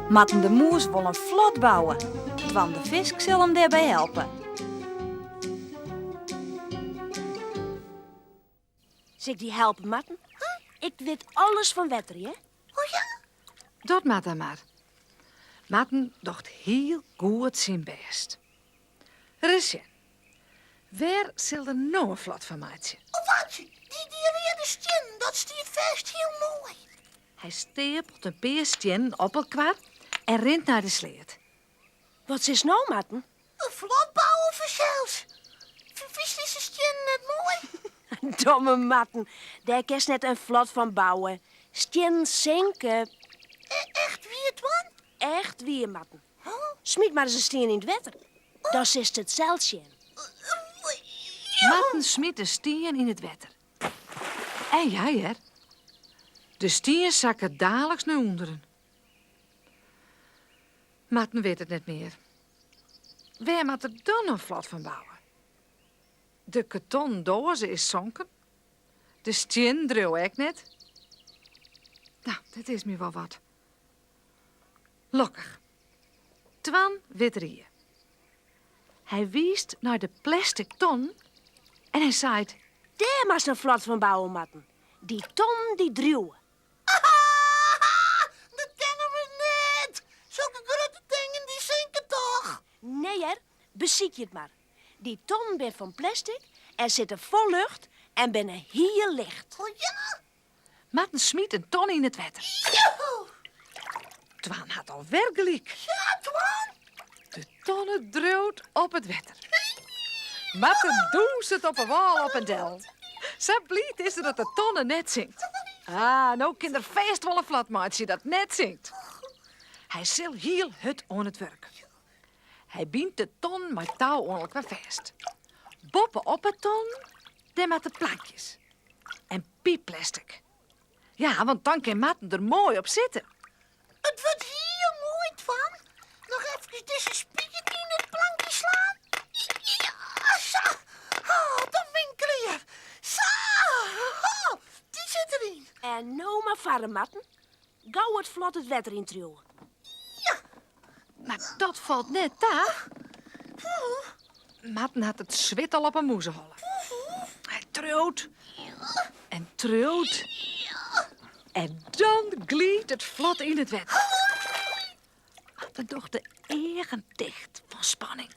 Matten de moes wil een vlot bouwen. Twan de Visk zal hem daarbij helpen. Zal ik die helpen, Matten? Ik weet alles van wetter, hè? Oh ja? Dat maakt dan maar. Matten docht heel goed zijn best. Rusje, waar zal er nou een vlot van maken? Oh, wat? Die rode stien, dat stiert vast heel mooi. Hij stapelt een paar stenen op elkaar en rent naar de sleet. Wat is nou, Matten? Een vlot bouwen vanzelfs. Vies deze stien net mooi? Domme Matten, daar kerst net een vlot van bouwen. Stien zinken. Echt wie het wan? Echt weer, Matten. Oh, Smiet maar eens een steen in het wetter. Dat is het zeiltje. Matten smiet de steen in het wetter. En jij, hè? De steen zakken dadelijks naar onderen. Matten weet het net meer. Waar moet er dan een vlot van bouwen? De karton dozen is zonken. De steen dreeuw ik net. Nou, dat is me wel wat. Lokkig. Twan weet rieën. Hij wiest naar de plastic ton en hij zei: Daar maar een vlot van bouwen, Matten. Die ton, die druwen. dat kennen we net. Zulke grote dingen, die zinken toch? Nee, hè? Beziek je het maar. Die ton ben van plastic en zitten vol lucht en binnen heel licht. Oh ja? Matten smiet een ton in het wetter. Joe! Twan had al werkelijk. Ja, Twan. De tonnen dreeuwt op het wetter. Matten doest het op een wal op een del. Zo blied is er dat de tonnen net zingt. Nou kan er feest wel een flatmaatje dat net zingt. Hij zil heel het aan het werk. Hij bindt de ton met touw aan elkaar vast. Boppen op het ton, dan met de plankjes. En piepplastic. Ja, want dan kan Matten er mooi op zitten. Het wordt heel mooi, Twan. Nog even deze spieken in het plankje slaan. Ja, zo. Oh, de winkelier. Zo. Oh, die zit erin. En nou maar varen, Matten. Gauw het vlot het wetter in truwen. Maar dat valt net daar. Matten had het zwit al op een moezenhollen. Hij trouwt en trouwt. En dan gliet het vlot in het wetter. Matten doch de egen dicht van spanning.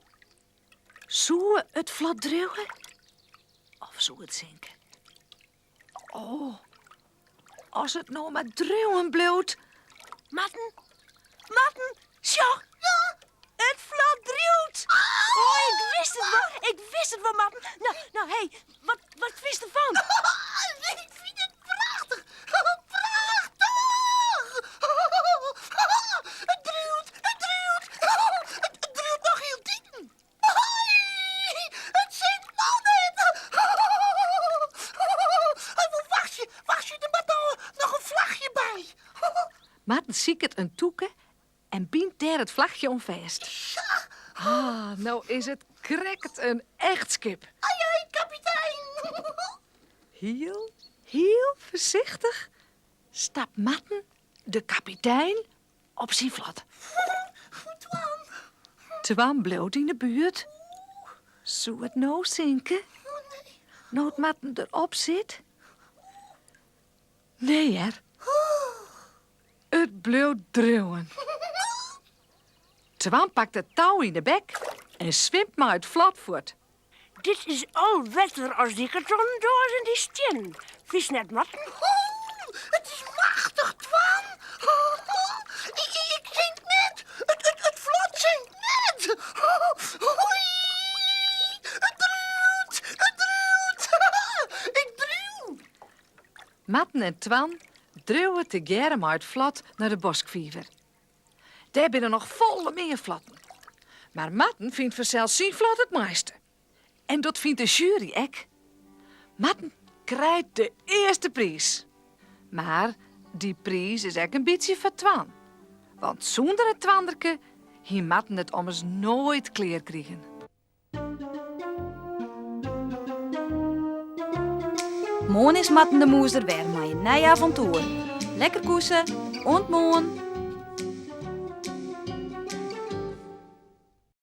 Zou het vlot dreeuwen? Of zou het zinken? Oh, als het nou maar dreeuwen bloot. Matten? Matten? Zo! Ja! Het vlot druwt! Oh, ik wist het wel! Ik wist het wel, Matten! Nou, hé, wat wist ervan? Ik vind het prachtig. Prachtig. Het druwt, het druwt. Het druwt nog heel diep. Het zingt nou net. Wacht je, er moet nou nog een vlagje bij. Matten ziek het een toeken en bindt daar het vlagje om vast. Nou is het krekt een echt schip. Ai, kapitein. Heel voorzichtig stapt Matten, de kapitein, op zijn vlot. Twan. Twan bloot in de buurt. Zou het nou zinken? Nou het Matten erop zit? Nee, hè? Het bloot dreeuwen. Twan pakt het touw in de bek en zwemt maar het vlot voort. Dit is al wetter als die kartondoos en die stien. Vies net, Matten? Het is machtig, Twan. Ik zink net. Het vlot zinkt net. Hoi. Het druwt. Ik druw. Matten en Twan druwen te germ uit het vlot naar de boskviever. Daar binnen nog volle meer vlotten. Maar Matten vindt vanzelf zijn vlot het mooiste. En dat vindt de jury ook. Matten krijgt de eerste prijs. Maar die prijs is ook een beetje voor Twan. Want zonder het Twanderke hier Matten het ommers nooit kleer krijgen. Moon is Matten de moes er weer met een nieuw avontuur. Lekker koesen, ontmoen.